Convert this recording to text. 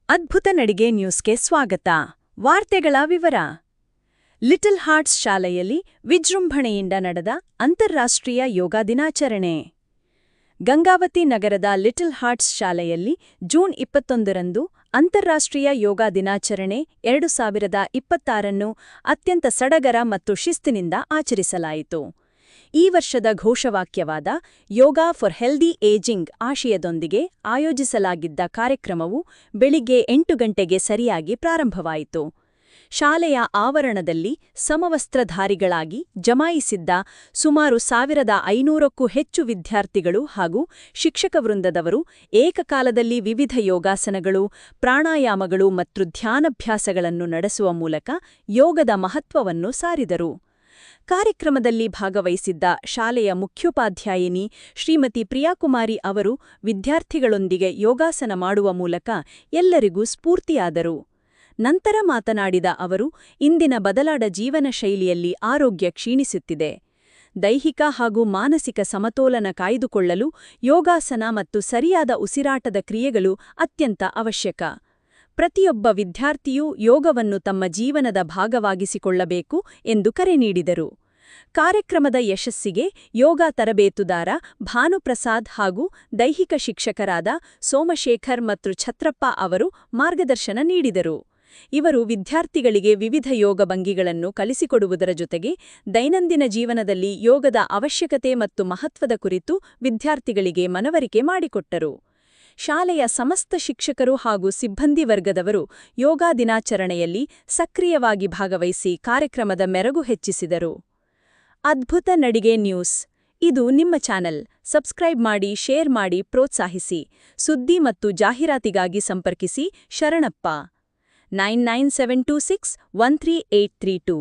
ಅದ್ಭುತ ನಡಿಗೆ ನ್ಯೂಸ್ಗೆ ಸ್ವಾಗತ. ವಾರ್ತೆಗಳ ವಿವರ. ಲಿಟಲ್ ಹಾರ್ಟ್ಸ್ ಶಾಲೆಯಲ್ಲಿ ವಿಜೃಂಭಣೆಯಿಂದ ನಡೆದ ಅಂತಾರಾಷ್ಟ್ರೀಯ ಯೋಗ ದಿನಾಚರಣೆ. ಗಂಗಾವತಿ ನಗರದ ಲಿಟಲ್ ಹಾರ್ಟ್ಸ್ ಶಾಲೆಯಲ್ಲಿ ಜೂನ್ 21ರಂದು ಅಂತಾರಾಷ್ಟ್ರೀಯ ಯೋಗ ದಿನಾಚರಣೆ 2026ನ್ನು ಅತ್ಯಂತ ಸಡಗರ ಮತ್ತು ಶಿಸ್ತಿನಿಂದ ಆಚರಿಸಲಾಯಿತು. ಈ ವರ್ಷದ ಘೋಷವಾಕ್ಯವಾದ ಯೋಗ ಫಾರ್ ಹೆಲ್ದಿ ಏಜಿಂಗ್ ಆಶಯದೊಂದಿಗೆ ಆಯೋಜಿಸಲಾಗಿದ್ದ ಕಾರ್ಯಕ್ರಮವು ಬೆಳಿಗ್ಗೆ 8 ಗಂಟೆಗೆ ಸರಿಯಾಗಿ ಪ್ರಾರಂಭವಾಯಿತು. ಶಾಲೆಯ ಆವರಣದಲ್ಲಿ ಸಮವಸ್ತ್ರಧಾರಿಗಳಾಗಿ ಜಮಾಯಿಸಿದ್ದ ಸುಮಾರು 1500ಕ್ಕೂ ಹೆಚ್ಚು ವಿದ್ಯಾರ್ಥಿಗಳು ಹಾಗೂ ಶಿಕ್ಷಕ ವೃಂದದವರು ಏಕಕಾಲದಲ್ಲಿ ವಿವಿಧ ಯೋಗಾಸನಗಳು, ಪ್ರಾಣಾಯಾಮಗಳು ಮತ್ತು ಧ್ಯಾನಾಭ್ಯಾಸಗಳನ್ನು ನಡೆಸುವ ಮೂಲಕ ಯೋಗದ ಮಹತ್ವವನ್ನು ಸಾರಿದರು. ಕಾರ್ಯಕ್ರಮದಲ್ಲಿ ಭಾಗವಹಿಸಿದ್ದ ಶಾಲೆಯ ಮುಖ್ಯೋಪಾಧ್ಯಾಯಿನಿ ಶ್ರೀಮತಿ ಪ್ರಿಯಾಕುಮಾರಿ ಅವರು ವಿದ್ಯಾರ್ಥಿಗಳೊಂದಿಗೆ ಯೋಗಾಸನ ಮಾಡುವ ಮೂಲಕ ಎಲ್ಲರಿಗೂ ಸ್ಫೂರ್ತಿಯಾದರು. ನಂತರ ಮಾತನಾಡಿದ ಅವರು, ಇಂದಿನ ಬದಲಾದ ಜೀವನ ಶೈಲಿಯಲ್ಲಿ ಆರೋಗ್ಯ ಕ್ಷೀಣಿಸುತ್ತಿದೆ. ದೈಹಿಕ ಹಾಗೂ ಮಾನಸಿಕ ಸಮತೋಲನ ಕಾಯ್ದುಕೊಳ್ಳಲು ಯೋಗಾಸನ ಮತ್ತು ಸರಿಯಾದ ಉಸಿರಾಟದ ಕ್ರಿಯೆಗಳು ಅತ್ಯಂತ ಅವಶ್ಯಕ. ಪ್ರತಿಯೊಬ್ಬ ವಿದ್ಯಾರ್ಥಿಯೂ ಯೋಗವನ್ನು ತಮ್ಮ ಜೀವನದ ಭಾಗವಾಗಿಸಿಕೊಳ್ಳಬೇಕು ಎಂದು ಕರೆ ನೀಡಿದರು. ಕಾರ್ಯಕ್ರಮದ ಯಶಸ್ಸಿಗೆ ಯೋಗ ತರಬೇತುದಾರ ಭಾನುಪ್ರಸಾದ್ ಹಾಗೂ ದೈಹಿಕ ಶಿಕ್ಷಕರಾದ ಸೋಮಶೇಖರ್ ಮತ್ತು ಛತ್ರಪ್ಪ ಅವರು ಮಾರ್ಗದರ್ಶನ ನೀಡಿದರು. ಇವರು ವಿದ್ಯಾರ್ಥಿಗಳಿಗೆ ವಿವಿಧ ಯೋಗ ಭಂಗಿಗಳನ್ನು ಕಲಿಸಿಕೊಡುವುದರ ಜೊತೆಗೆ ದೈನಂದಿನ ಜೀವನದಲ್ಲಿ ಯೋಗದ ಅವಶ್ಯಕತೆ ಮತ್ತು ಮಹತ್ವದ ಕುರಿತು ವಿದ್ಯಾರ್ಥಿಗಳಿಗೆ ಮನವರಿಕೆ ಮಾಡಿಕೊಟ್ಟರು. ಶಾಲೆಯ ಸಮಸ್ತ ಶಿಕ್ಷಕರು ಹಾಗೂ ಸಿಬ್ಬಂದಿ ವರ್ಗದವರು ಯೋಗ ದಿನಾಚರಣೆಯಲ್ಲಿ ಸಕ್ರಿಯವಾಗಿ ಭಾಗವಹಿಸಿ ಕಾರ್ಯಕ್ರಮದ ಮೆರುಗು ಹೆಚ್ಚಿಸಿದರು. ಅದ್ಭುತ ನಡಿಗೆ ನ್ಯೂಸ್. ಇದು ನಿಮ್ಮ ಚಾನೆಲ್. ಸಬ್ಸ್ಕ್ರೈಬ್ ಮಾಡಿ, ಶೇರ್ ಮಾಡಿ, ಪ್ರೋತ್ಸಾಹಿಸಿ. ಸುದ್ದಿ ಮತ್ತು ಜಾಹೀರಾತಿಗಾಗಿ ಸಂಪರ್ಕಿಸಿ ಶರಣಪ್ಪ 99726 13832.